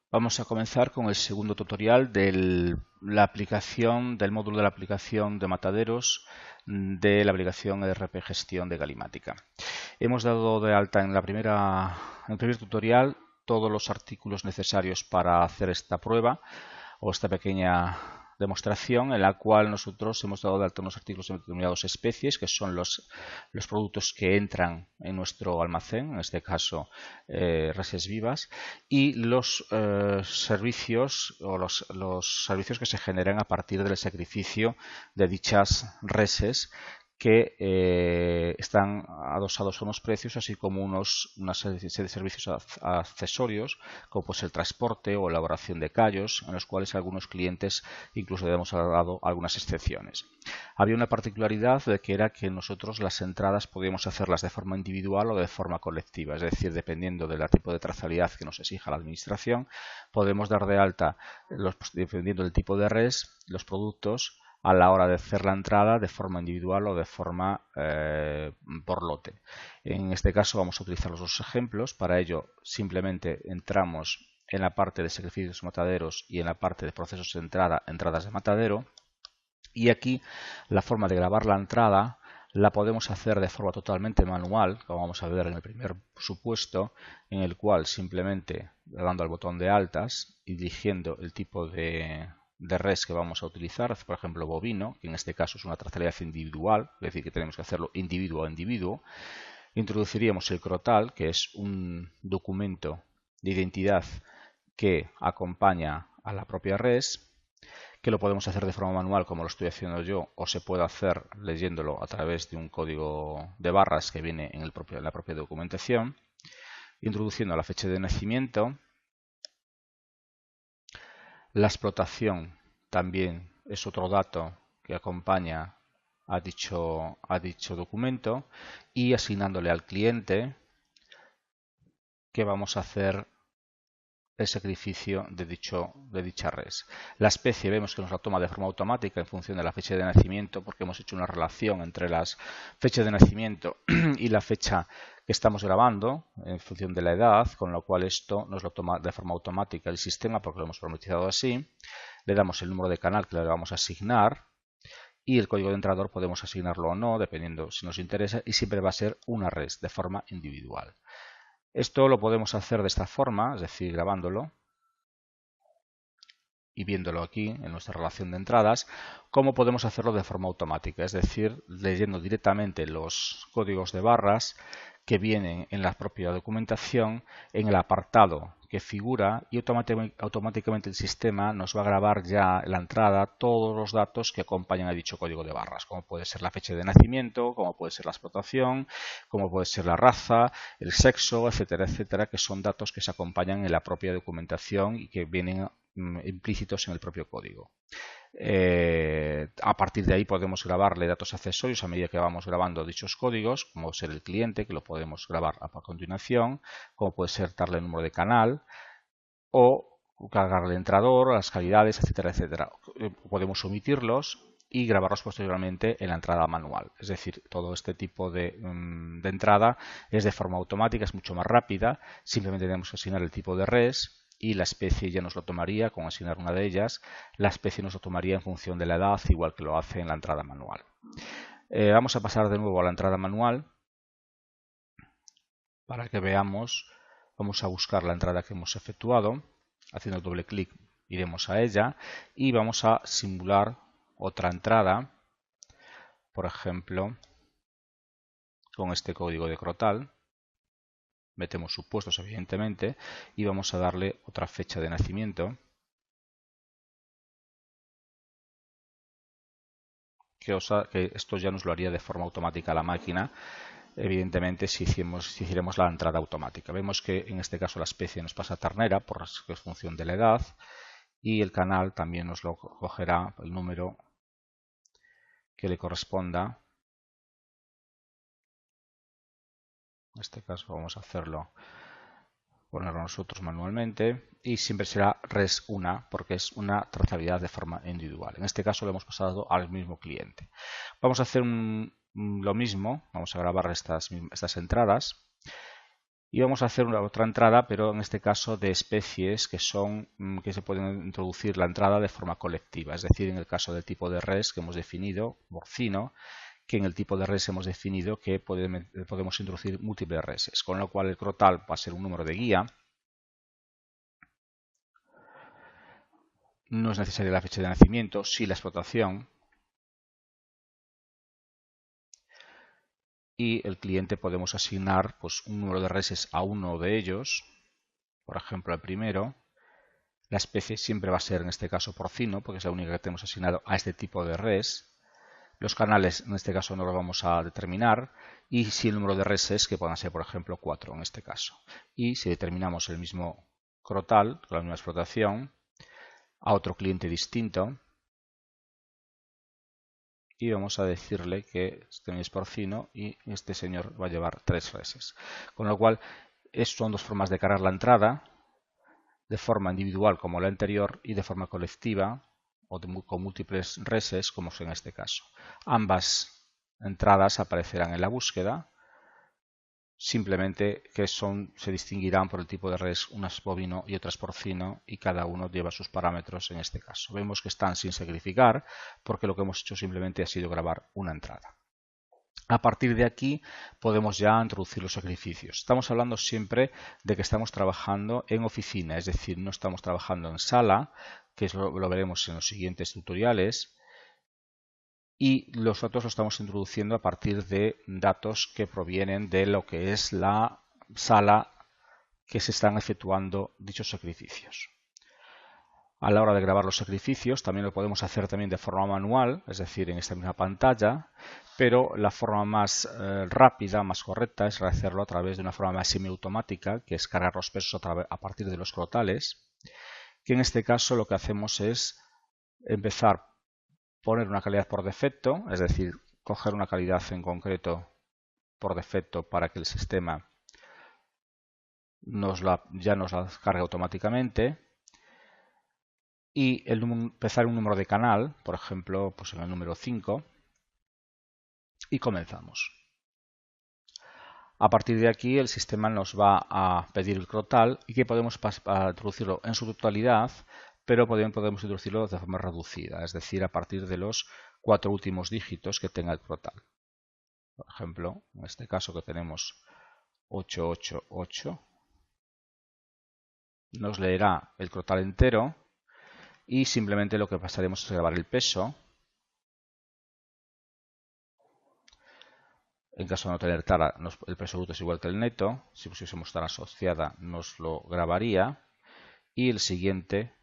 Vamos a comenzar con el segundo tutorial del módulo de la aplicación de mataderos de la aplicación ERP Gestión de Galimática. Hemos dado de alta en el primer tutorial todos los artículos necesarios para hacer esta prueba o esta pequeña demostración, en la cual nosotros hemos dado de alta unos artículos denominados especies, que son los productos que entran en nuestro almacén, en este caso reses vivas, y los servicios o los servicios que se generan a partir del sacrificio de dichas reses, que están adosados a unos precios, así como una serie de servicios accesorios, como pues el transporte o elaboración de callos, en los cuales algunos clientes incluso hemos dado algunas excepciones. Había una particularidad de que era que nosotros las entradas podíamos hacerlas de forma individual o de forma colectiva, es decir, dependiendo del tipo de trazabilidad que nos exija la administración, podemos dar de alta, dependiendo del tipo de res, los productos a la hora de hacer la entrada de forma individual o de forma por lote. En este caso vamos a utilizar los dos ejemplos. Para ello simplemente entramos en la parte de sacrificios mataderos y en la parte de procesos de entrada, entradas de matadero. Y aquí la forma de grabar la entrada la podemos hacer de forma totalmente manual, como vamos a ver en el primer supuesto, en el cual simplemente dando al botón de altas y eligiendo el tipo de res que vamos a utilizar, por ejemplo bovino, que en este caso es una trazabilidad individual, es decir, que tenemos que hacerlo individuo a individuo, introduciríamos el crotal, que es un documento de identidad que acompaña a la propia res, que lo podemos hacer de forma manual como lo estoy haciendo yo, o se puede hacer leyéndolo a través de un código de barras que viene en la propia documentación, introduciendo la fecha de nacimiento. La explotación también es otro dato que acompaña a dicho documento, y asignándole al cliente que vamos a hacer el sacrificio de dicha res. La especie vemos que nos la toma de forma automática en función de la fecha de nacimiento, porque hemos hecho una relación entre las fechas de nacimiento y la fecha que estamos grabando en función de la edad, con lo cual esto nos lo toma de forma automática el sistema porque lo hemos parametrizado así. Le damos el número de canal que le vamos a asignar y el código de entrador podemos asignarlo o no, dependiendo si nos interesa, y siempre va a ser una res de forma individual. Esto lo podemos hacer de esta forma, es decir, grabándolo y viéndolo aquí en nuestra relación de entradas, como podemos hacerlo de forma automática, es decir, leyendo directamente los códigos de barras que vienen en la propia documentación, en el apartado que figura, y automáticamente el sistema nos va a grabar ya en la entrada todos los datos que acompañan a dicho código de barras, como puede ser la fecha de nacimiento, como puede ser la explotación, como puede ser la raza, el sexo, etcétera, etcétera, que son datos que se acompañan en la propia documentación y que vienen implícitos en el propio código. A partir de ahí podemos grabarle datos accesorios a medida que vamos grabando dichos códigos, como ser el cliente, que lo podemos grabar a continuación, como puede ser darle el número de canal o cargarle el entrador, las calidades, etcétera, etcétera. Podemos omitirlos y grabarlos posteriormente en la entrada manual. Es decir, todo este tipo de entrada es de forma automática, es mucho más rápida. Simplemente tenemos que asignar el tipo de res y la especie ya nos lo tomaría con asignar una de ellas. La especie nos lo tomaría en función de la edad, igual que lo hace en la entrada manual. Vamos a pasar de nuevo a la entrada manual para que veamos. Vamos a buscar la entrada que hemos efectuado. Haciendo doble clic iremos a ella y vamos a simular otra entrada, por ejemplo, con este código de crotal. Metemos supuestos, evidentemente, y vamos a darle otra fecha de nacimiento, que esto ya nos lo haría de forma automática la máquina, evidentemente si hiciéramos la entrada automática. Vemos que en este caso la especie nos pasa ternera por función de la edad, y el canal también nos lo cogerá el número que le corresponda. En este caso vamos a ponerlo nosotros manualmente, y siempre será res 1 porque es una trazabilidad de forma individual. En este caso lo hemos pasado al mismo cliente. Vamos a hacer lo mismo, vamos a grabar estas entradas Y vamos a hacer otra entrada, pero en este caso de especies que se pueden introducir la entrada de forma colectiva. Es decir, en el caso del tipo de res que hemos definido, porcino, que en el tipo de res hemos definido que podemos introducir múltiples reses, con lo cual el crotal va a ser un número de guía. No es necesaria la fecha de nacimiento, sí la explotación. Y el cliente podemos asignar pues, un número de reses a uno de ellos, por ejemplo al primero. La especie siempre va a ser en este caso porcino, porque es la única que tenemos asignado a este tipo de res. Los canales en este caso no los vamos a determinar, y si el número de reses, que puedan ser por ejemplo 4 en este caso. Y si determinamos el mismo crotal, con la misma explotación, a otro cliente distinto, y vamos a decirle que este es porcino y este señor va a llevar 3 reses. Con lo cual, son dos formas de cargar la entrada, de forma individual como la anterior y de forma colectiva o con múltiples reses como es en este caso. Ambas entradas aparecerán en la búsqueda, simplemente que se distinguirán por el tipo de res, unas bovino y otras porcino, y cada uno lleva sus parámetros en este caso. Vemos que están sin sacrificar porque lo que hemos hecho simplemente ha sido grabar una entrada. A partir de aquí podemos ya introducir los sacrificios. Estamos hablando siempre de que estamos trabajando en oficina, es decir, no estamos trabajando en sala, que lo veremos en los siguientes tutoriales, y los datos los estamos introduciendo a partir de datos que provienen de lo que es la sala que se están efectuando dichos sacrificios. A la hora de grabar los sacrificios también lo podemos hacer también de forma manual, es decir, en esta misma pantalla, pero la forma más rápida, más correcta, es hacerlo a través de una forma más semiautomática, que es cargar los pesos a partir de los crotales, que en este caso lo que hacemos es empezar a poner una calidad por defecto, es decir, coger una calidad en concreto por defecto para que el sistema ya nos la cargue automáticamente, y empezar un número de canal, por ejemplo, pues en el número 5, y comenzamos. A partir de aquí el sistema nos va a pedir el crotal y que podemos introducirlo en su totalidad, pero podemos introducirlo de forma reducida, es decir, a partir de los 4 últimos dígitos que tenga el crotal. Por ejemplo, en este caso que tenemos 888, nos leerá el crotal entero y simplemente lo que pasaremos es grabar el peso. En caso de no tener tara, el peso bruto es igual que el neto. Si pusiésemos tara asociada, nos lo grabaría. Y el siguiente,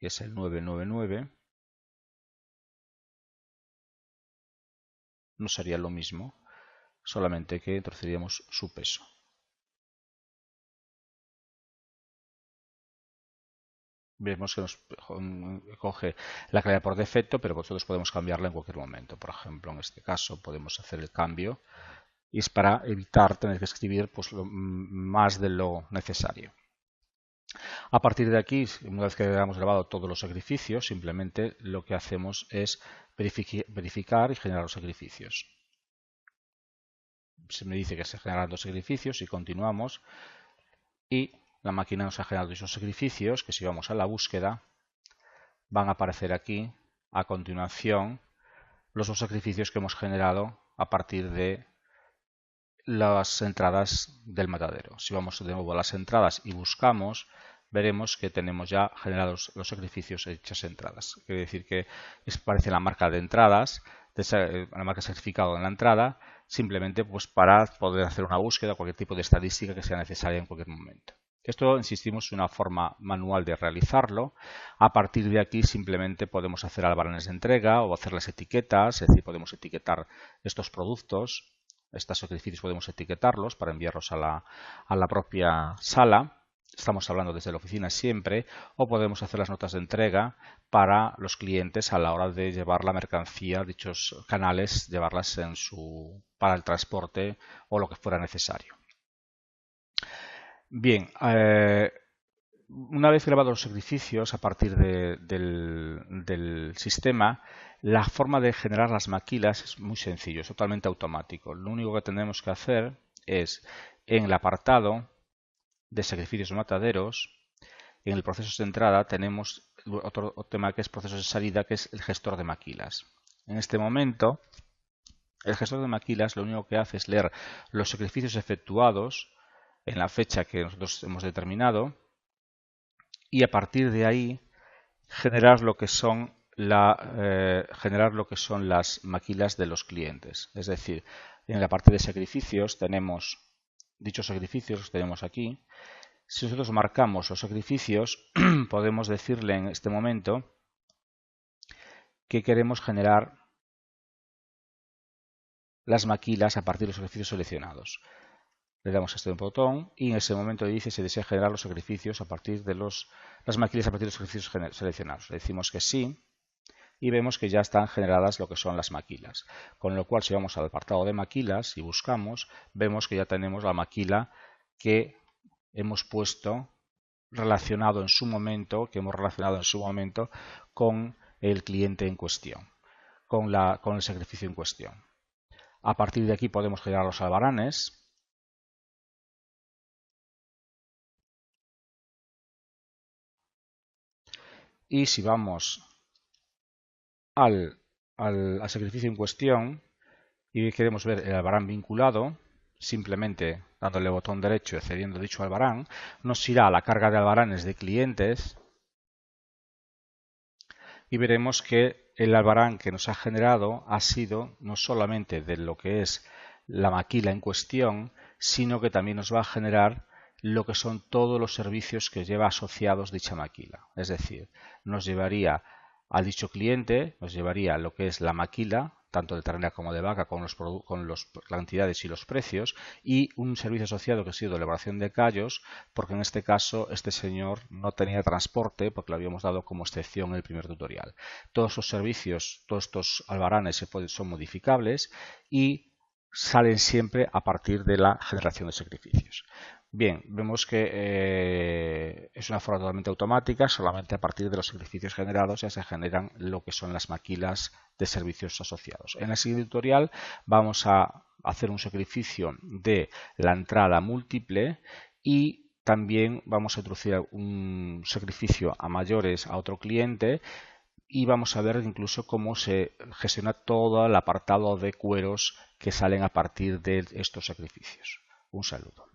que es el 999, nos haría lo mismo, solamente que introduciríamos su peso. Vemos que nos coge la calidad por defecto, pero nosotros podemos cambiarla en cualquier momento. Por ejemplo, en este caso podemos hacer el cambio y es para evitar tener que escribir pues, más de lo necesario. A partir de aquí, una vez que hayamos grabado todos los sacrificios, simplemente lo que hacemos es verificar y generar los sacrificios. Se me dice que se generan 2 sacrificios y continuamos. Y la máquina nos ha generado esos sacrificios que si vamos a la búsqueda van a aparecer aquí a continuación los 2 sacrificios que hemos generado a partir de las entradas del matadero. Si vamos de nuevo a las entradas y buscamos, veremos que tenemos ya generados los sacrificios de dichas entradas. Quiere decir que aparece la marca de entradas, la marca certificado en la entrada, simplemente pues para poder hacer una búsqueda o cualquier tipo de estadística que sea necesaria en cualquier momento. Esto, insistimos, es una forma manual de realizarlo. A partir de aquí simplemente podemos hacer albaranes de entrega o hacer las etiquetas, es decir, podemos etiquetar estos productos. Estos sacrificios podemos etiquetarlos para enviarlos a la propia sala. Estamos hablando desde la oficina siempre, o podemos hacer las notas de entrega para los clientes a la hora de llevar la mercancía a dichos canales, llevarlas para el transporte o lo que fuera necesario. Bien, una vez grabados los sacrificios a partir del sistema, la forma de generar las maquilas es muy sencillo, es totalmente automático. Lo único que tenemos que hacer es en el apartado de sacrificios o mataderos, en el proceso de entrada tenemos otro tema que es proceso de salida, que es el gestor de maquilas. En este momento, el gestor de maquilas lo único que hace es leer los sacrificios efectuados en la fecha que nosotros hemos determinado y a partir de ahí generar lo que son las maquilas de los clientes. Es decir, en la parte de sacrificios tenemos dichos sacrificios, los tenemos aquí. Si nosotros marcamos los sacrificios, podemos decirle en este momento que queremos generar las maquilas a partir de los sacrificios seleccionados. Le damos a este botón y en ese momento dice si desea generar los sacrificios a partir de las maquilas a partir de los sacrificios seleccionados. Le decimos que sí y vemos que ya están generadas lo que son las maquilas. Con lo cual, si vamos al apartado de maquilas y buscamos, vemos que ya tenemos la maquila que hemos puesto relacionado en su momento, con el cliente en cuestión, con el sacrificio en cuestión. A partir de aquí podemos generar los albaranes. Y si vamos al sacrificio en cuestión y queremos ver el albarán vinculado, simplemente dándole botón derecho y accediendo a dicho albarán, nos irá a la carga de albaranes de clientes y veremos que el albarán que nos ha generado ha sido no solamente de lo que es la maquila en cuestión, sino que también nos va a generar lo que son todos los servicios que lleva asociados dicha maquila. Es decir, nos llevaría a dicho cliente, nos llevaría lo que es la maquila, tanto de ternera como de vaca, con las cantidades y los precios, y un servicio asociado que ha sido elaboración de callos, porque en este caso este señor no tenía transporte, porque lo habíamos dado como excepción en el primer tutorial. Todos los servicios, todos estos albaranes son modificables y salen siempre a partir de la generación de sacrificios. Bien, vemos que es una forma totalmente automática, solamente a partir de los sacrificios generados ya se generan lo que son las maquilas de servicios asociados. En el siguiente tutorial vamos a hacer un sacrificio de la entrada múltiple y también vamos a introducir un sacrificio a mayores a otro cliente y vamos a ver incluso cómo se gestiona todo el apartado de cueros que salen a partir de estos sacrificios. Un saludo.